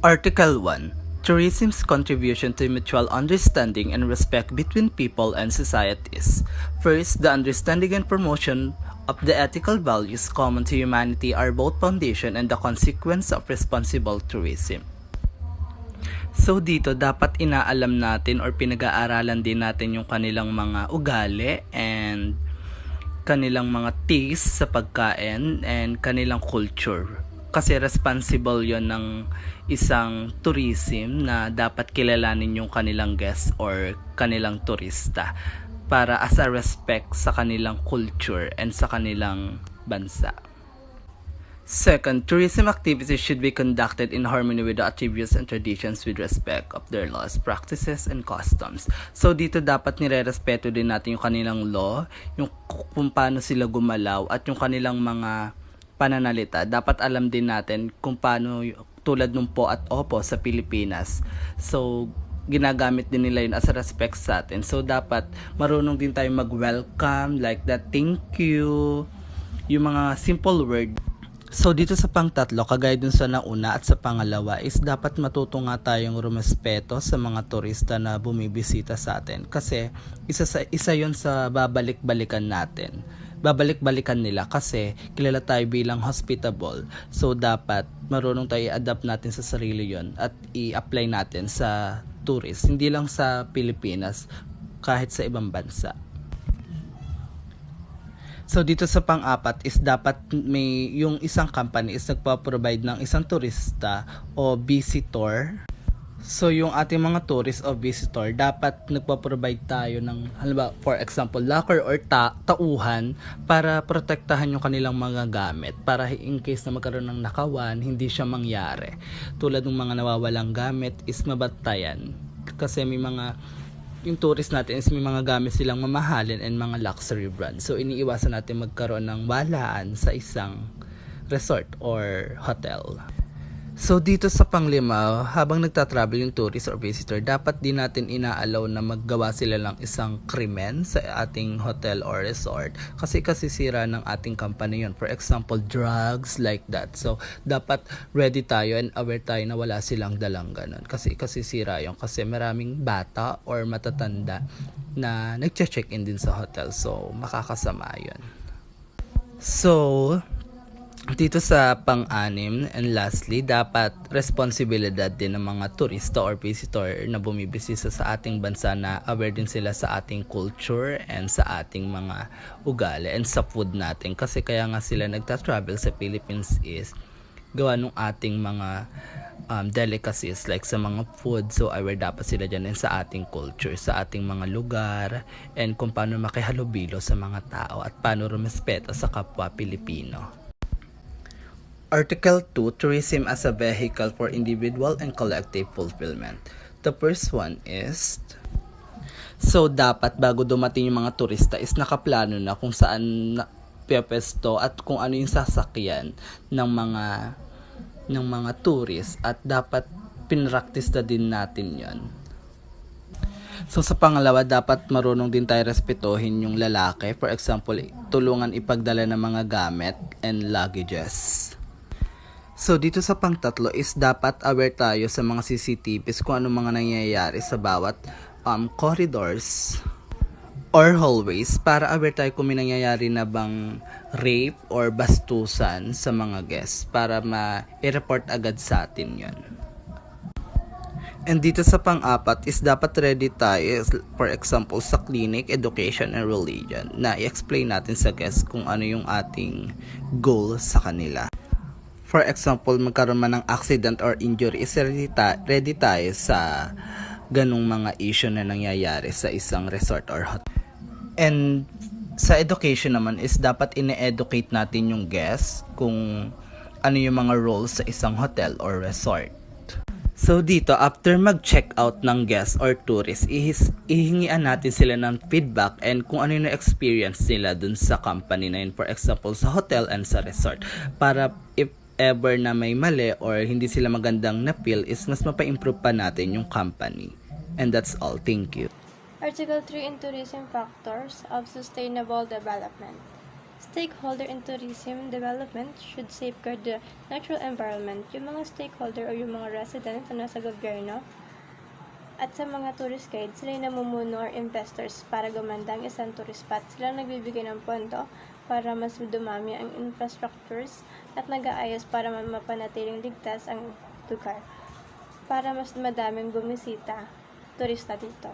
Article 1. Tourism's contribution to mutual understanding and respect between people and societies. First, the understanding and promotion of the ethical values common to humanity are both foundation and the consequence of responsible tourism. So dito, dapat inaalam natin or pinag-aaralan din natin yung kanilang mga ugali and kanilang mga taste sa pagkain and kanilang culture. Kasi responsible yon ng isang tourism na dapat kilalanin yung kanilang guest or kanilang turista para as a respect sa kanilang culture and sa kanilang bansa. Second, tourism activities should be conducted in harmony with the attributes and traditions with respect of their laws, practices, and customs. So dito dapat nire-respeto din natin yung kanilang law, yung kung paano sila gumalaw at yung kanilang mga pananalita. Dapat alam din natin kung paano tulad nung po at opo sa Pilipinas. So ginagamit din nila yun as a respect sa atin. So dapat marunong din tayo mag-welcome like that, thank you, yung mga simple word. So dito sa pangtatlo, kagaya dun sa nauna at sa pangalawa is dapat matuto nga tayong rumespeto sa mga turista na bumibisita sa atin. Kasi isa yon sa babalik-balikan natin. Babalik-balikan nila kasi kilala tayo bilang hospitable. So dapat marunong tayo i-adapt natin sa sarili yon at i-apply natin sa tourist. Hindi lang sa Pilipinas, kahit sa ibang bansa. So dito sa pang-apat is dapat may yung isang company is nagpa-provide ng isang turista o visitor. So yung ating mga tourist o visitor dapat nagpa-provide tayo ng halimbawa for example locker or tauhan para protektahan yung kanilang mga gamit para in case na magkaroon ng nakawan hindi siya mangyari. Tulad ng mga nawawalang gamit is mabantayan kasi may mga yung tourist natin is may mga gamit silang mamahalin and mga luxury brand. So iniiwasan natin magkaroon ng walaan sa isang resort or hotel. So dito sa panglima, habang nagtatravel yung tourist or visitor, dapat din natin inaalaw na maggawa sila ng isang krimen sa ating hotel or resort kasi kasisira ng ating company yun. For example, drugs like that. So dapat ready tayo and aware tayo na wala silang dalang ganun kasi kasisira yun kasi maraming bata or matatanda na nagche-check-in din sa hotel. So makakasama yun. So dito sa pang-anim and lastly, dapat responsibilidad din ng mga turista or visitor na bumibisita sa ating bansa na aware din sila sa ating culture and sa ating mga ugali and sa food natin. Kasi kaya nga sila nagta-travel sa Philippines is gawa ng ating mga delicacies like sa mga food. So aware dapat sila dyan din sa ating culture, sa ating mga lugar and kung paano makihalubilo sa mga tao at paano rumespeto sa kapwa Pilipino. Article 2, Tourism as a Vehicle for Individual and Collective Fulfillment. The first one is, so dapat bago dumating yung mga turista is nakaplano na kung saan piyapesto at kung ano yung sasakyan ng mga tourist at dapat pinractice na din natin yon. So sa pangalawa, dapat marunong din tayo respetuhin yung lalaki. For example, tulungan ipagdala ng mga gamit and luggages. So dito sa pangtatlo is dapat aware tayo sa mga CCTVs kung ano mga nangyayari sa bawat corridors or hallways para aware tayo kung may nangyayari na bang rape or bastusan sa mga guests para ma-report agad sa atin yon. And dito sa pang-apat is dapat ready tayo for example sa clinic, education, and religion na i-explain natin sa guests kung ano yung ating goal sa kanila. For example, magkaroon man ng accident or injury, is ready tayo sa ganung mga issue na nangyayari sa isang resort or hotel. And sa education naman is dapat ine-educate natin yung guests kung ano yung mga roles sa isang hotel or resort. So dito, after mag-check out ng guests or tourists, ihingian natin sila ng feedback and kung ano yung experience nila dun sa company na yun. For example, sa hotel and sa resort. Para if ever na may mali or hindi sila magandang na-feel is mas mapa-improve pa natin yung company. And that's all. Thank you. Article 3 in Tourism Factors of Sustainable Development. stakeholder in tourism development should safeguard the natural environment. Yung mga stakeholder o yung mga resident na nasa gobyerno at sa mga tourist guide, sila yung namumuno or investors para gumanda ang isang tourist spot. Sila nagbibigay ng pondo para mas dumami ang infrastructures at nag-aayos para mapanatiling ligtas ang lugar para mas madaming bumisita, turista dito.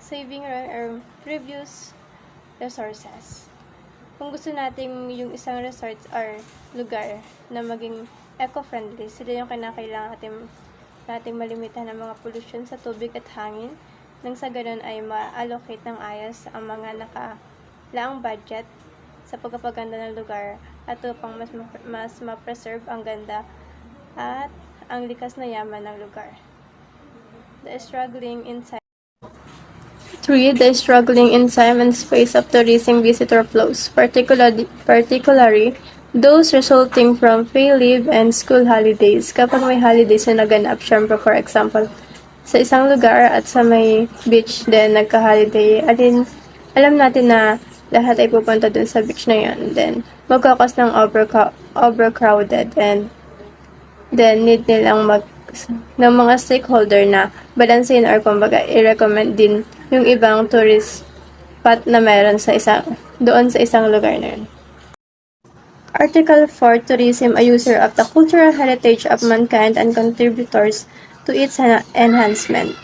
Saving or previous resources. Kung gusto natin yung isang resort or lugar na maging eco-friendly, sila yung kinakailangan nating malimitahan ng mga pollution sa tubig at hangin nang sa ganun ay ma-allocate ng ayos ang mga nakalaang budget sa pagpapaganda ng lugar at upang mas ma-preserve ang ganda at ang likas na yaman ng lugar. The struggling inside 3. The struggling in time and space of tourism visitor flows, particularly those resulting from free leave and school holidays. Kapag may holidays na naganap, syempre for example, sa isang lugar at sa may beach din nagka-holiday, alam natin na lahat ay pupunta dun sa beach na yun. Then, magkakos ng overcrowded and then need nilang ng mga stakeholder na balansin or kumbaga i-recommend din yung ibang tourist spot na meron doon sa isang lugar na yun. Article 4, Tourism, a user of the cultural heritage of mankind and contributors to its enhancement.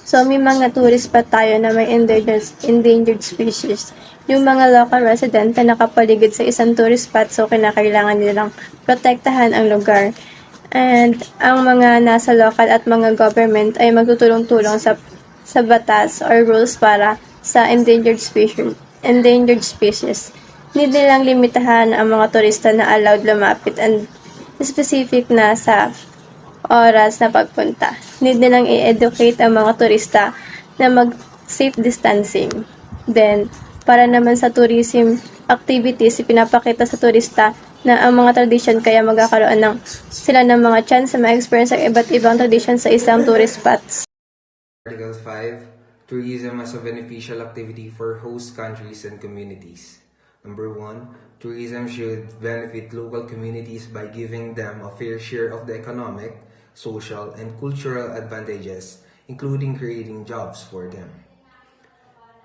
So, may mga tourist spot tayo na may endangered species. Yung mga local resident na nakapaligid sa isang tourist spot, so kinakailangan nilang protektahan ang lugar. And ang mga nasa local at mga government ay magtutulong-tulong sa batas or rules para sa endangered species. Need nilang limitahan ang mga turista na allowed lumapit and specific na sa oras na pagpunta. Need nilang i-educate ang mga turista na mag-safe distancing. Then, para naman sa tourism activities, pinapakita sa turista na ang mga tradition kaya magkakaroon sila ng mga chance na ma-experience ang iba't ibang tradition sa isang tourist spots. Article 5. Tourism as a beneficial activity for host countries and communities. Number 1. Tourism should benefit local communities by giving them a fair share of the economic, social, and cultural advantages, including creating jobs for them.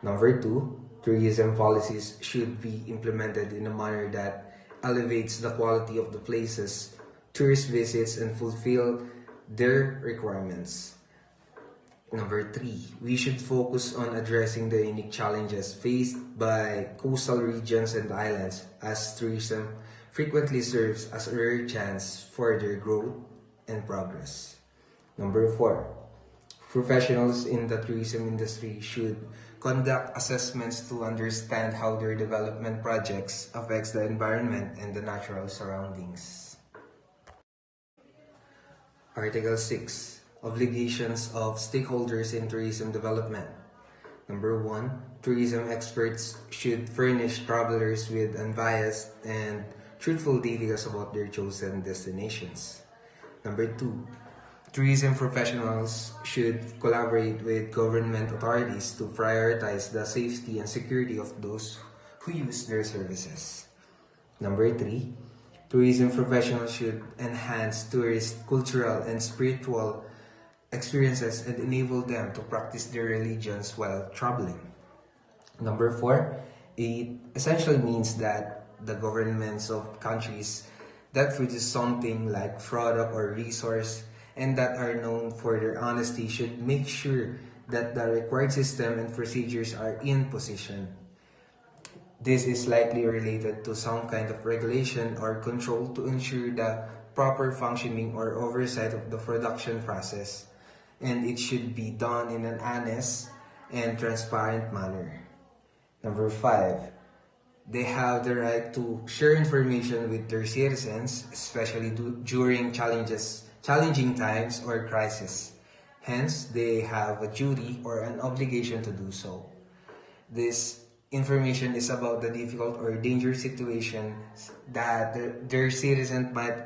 Number 2. Tourism policies should be implemented in a manner that elevates the quality of the places tourists visits and fulfill their requirements. Number 3, we should focus on addressing the unique challenges faced by coastal regions and islands, as tourism frequently serves as a rare chance for their growth and progress. Number 4, professionals in the tourism industry should conduct assessments to understand how their development projects affects the environment and the natural surroundings. Article 6. Obligations of stakeholders in tourism development. Number 1. Tourism experts should furnish travelers with unbiased and truthful details about their chosen destinations. Number 2. Tourism professionals should collaborate with government authorities to prioritize the safety and security of those who use their services. Number 3. Tourism professionals should enhance tourist cultural and spiritual experiences and enable them to practice their religions while traveling. Number 4, it essentially means that the governments of countries that produce something like product or resource and that are known for their honesty should make sure that the required system and procedures are in position. This is likely related to some kind of regulation or control to ensure the proper functioning or oversight of the production process, and it should be done in an honest and transparent manner. Number 5, they have the right to share information with their citizens, especially during challenging times or crisis. Hence, they have a duty or an obligation to do so. This information is about the difficult or dangerous situations that their citizens might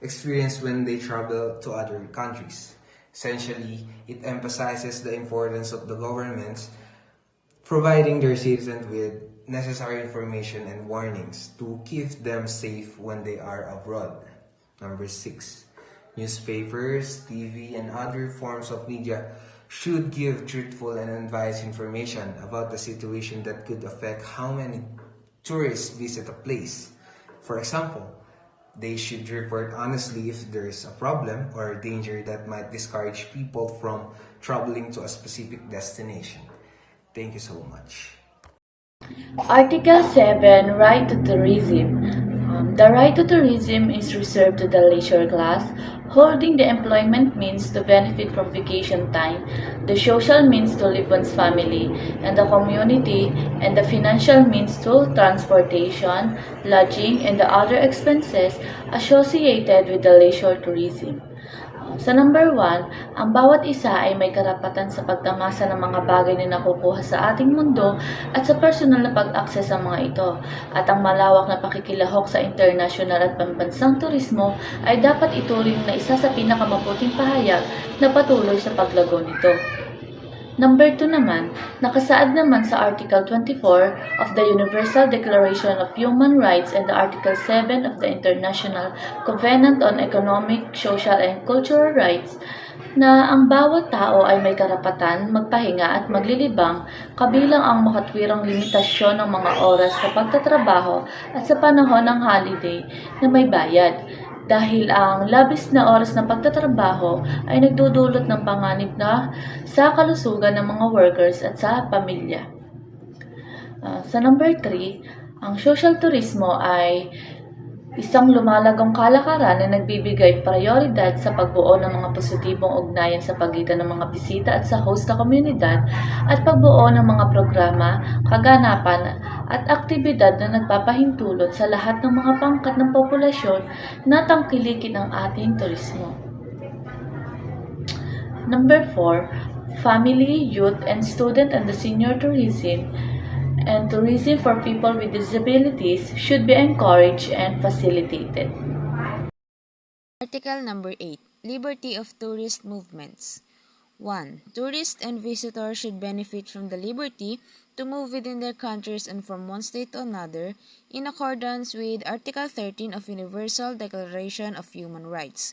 experience when they travel to other countries. Essentially, it emphasizes the importance of the governments providing their citizens with necessary information and warnings to keep them safe when they are abroad. Number 6, newspapers, TV, and other forms of media should give truthful and unbiased information about the situation that could affect how many tourists visit a place. For example, they should report honestly if there is a problem or danger that might discourage people from traveling to a specific destination. Thank you so much. Article 7, Right to Tourism. The right to tourism is reserved to the leisure class, holding the employment means to benefit from vacation time, the social means to live one's family and the community, and the financial means to transportation, lodging, and the other expenses associated with the leisure tourism. Sa number 1, ang bawat isa ay may karapatan sa pagtamasa ng mga bagay na nakukuha sa ating mundo at sa personal na pag-access sa mga ito. At ang malawak na pakikilahok sa international at pambansang turismo ay dapat ituring na isa sa pinakamabuting pahayag na patuloy sa paglago nito. Number 2 naman, nakasaad naman sa Article 24 of the Universal Declaration of Human Rights and the Article 7 of the International Covenant on Economic, Social, and Cultural Rights na ang bawat tao ay may karapatan, magpahinga at maglilibang kabilang ang makatwirang limitasyon ng mga oras sa pagtatrabaho at sa panahon ng holiday na may bayad. Dahil ang labis na oras ng pagtatrabaho ay nagdudulot ng panganib na sa kalusugan ng mga workers at sa pamilya. Sa number 3, ang social turismo ay isang lumalagong kalakaran na nagbibigay prioridad sa pagbuo ng mga positibong ugnayan sa pagitan ng mga bisita at sa host na komunidad at pagbuo ng mga programa, kaganapan at aktibidad na nagpapahintulot sa lahat ng mga pangkat ng populasyon na tangkilikin ang ating turismo. Number 4, family, youth, and student and the senior tourism and tourism for people with disabilities should be encouraged and facilitated. Article number 8. Liberty of tourist movements. 1. Tourists and visitors should benefit from the liberty to move within their countries and from one state to another in accordance with Article 13 of Universal Declaration of Human Rights.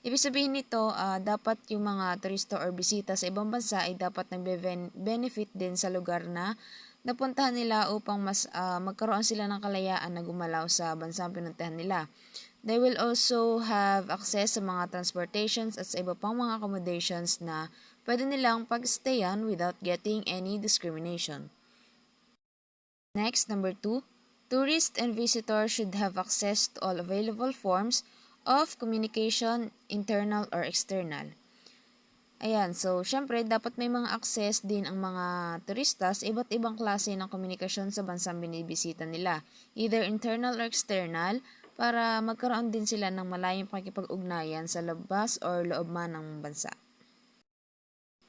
Ibig sabihin nito, dapat yung mga turista or bisita sa ibang bansa ay dapat nag-benefit din sa lugar na napuntahan nila upang mas magkaroon sila ng kalayaan na gumalaw sa bansang pinuntahan nila. They will also have access sa mga transportations at sa iba pang mga accommodations na pwede nilang pag-stayan without getting any discrimination. Next, number 2, tourists and visitors should have access to all available forms of communication, internal or external. Ayan, so syempre dapat may mga access din ang mga turista sa iba't ibang klase ng komunikasyon sa bansang binibisita nila, either internal or external, para magkaroon din sila ng malayang pakikipag-ugnayan sa labas or loob man ng bansa.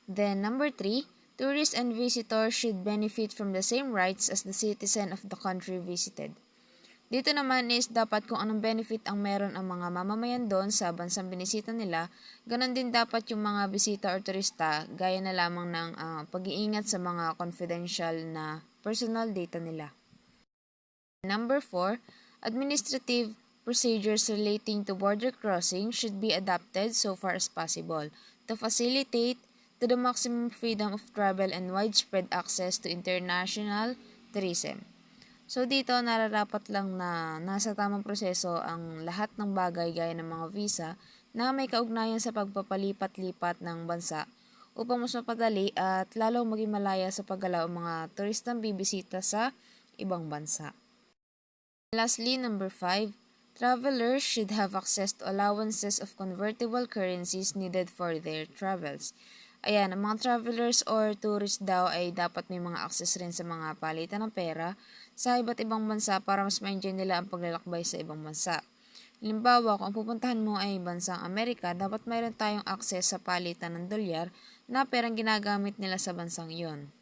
Then number 3, tourists and visitors should benefit from the same rights as the citizen of the country visited. Dito naman is dapat kung anong benefit ang meron ang mga mamamayan doon sa bansang binisita nila, ganon din dapat yung mga bisita or turista gaya na lamang ng pag-iingat sa mga confidential na personal data nila. Number 4, administrative procedures relating to border crossing should be adapted so far as possible to facilitate to the maximum freedom of travel and widespread access to international tourism. So dito, nararapat lang na nasa tamang proseso ang lahat ng bagay gaya ng mga visa na may kaugnayan sa pagpapalipat-lipat ng bansa upang mas mapadali at lalo maging malaya sa paggalaw ang mga turistang bibisita sa ibang bansa. Lastly, number 5, travelers should have access to allowances of convertible currencies needed for their travels. Ayan, ang mga travelers or tourists daw ay dapat may mga access rin sa mga palitan ng pera sa iba't ibang bansa para mas ma-enjoy nila ang paglalakbay sa ibang bansa. Halimbawa, kung pupuntahan mo ay bansang Amerika, dapat mayroon tayong access sa palitan ng dolyar na perang ginagamit nila sa bansang iyon.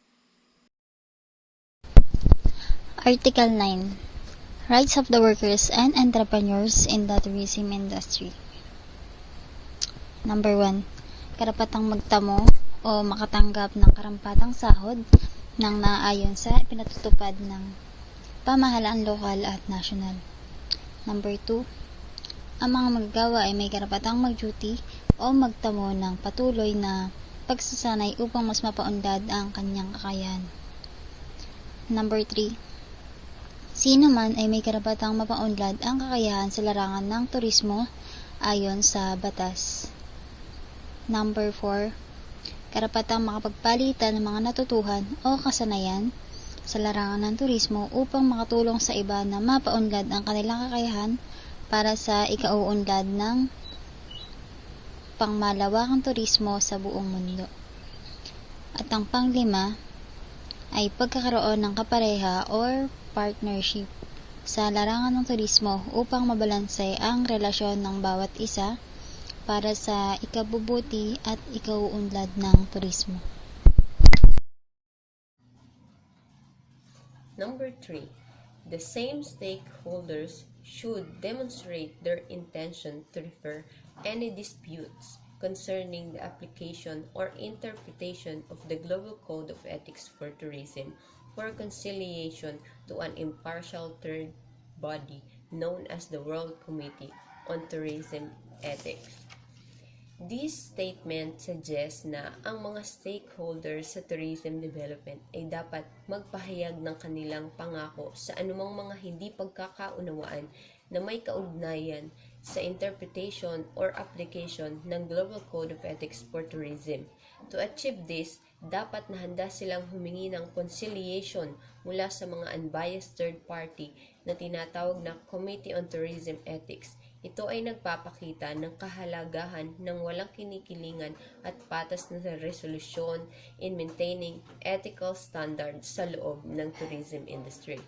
Article 9. Rights of the workers and entrepreneurs in the tourism industry. Number 1. Karapatang magtamo o makatanggap ng karampatang sahod nang naaayon sa pinatutupad ng pamahalaan lokal at nasyonal. Number 2, ang mga manggagawa ay may karapatang mag-duty o magtamo ng patuloy na pagsasanay upang mas mapaunlad ang kanyang kakayahan. Number 3, sino man ay may karapatang mapaunlad ang kakayahan sa larangan ng turismo ayon sa batas. Number 4, karapatang makapagpalitan ng mga natutuhan o kasanayan sa larangan ng turismo upang makatulong sa iba na mapaunlad ang kanilang kakayahan para sa ikauunlad ng pangmalawakang turismo sa buong mundo. At ang panglima ay pagkakaroon ng kapareha or partnership sa larangan ng turismo upang mabalanse ang relasyon ng bawat isa para sa ikabubuti at ikauunlad ng turismo. Number 3. The same stakeholders should demonstrate their intention to refer any disputes concerning the application or interpretation of the Global Code of Ethics for Tourism for conciliation to an impartial third body known as the World Committee on Tourism Ethics. This statement suggests na ang mga stakeholders sa tourism development ay dapat magpahayag ng kanilang pangako sa anumang mga hindi pagkakaunawaan na may kaugnayan sa interpretation or application ng Global Code of Ethics for Tourism. To achieve this, dapat na handa silang humingi ng conciliation mula sa mga unbiased third party na tinatawag na Committee on Tourism Ethics. Ito ay nagpapakita ng kahalagahan ng walang kinikilingan at patas na resolusyon in maintaining ethical standards sa loob ng tourism industry.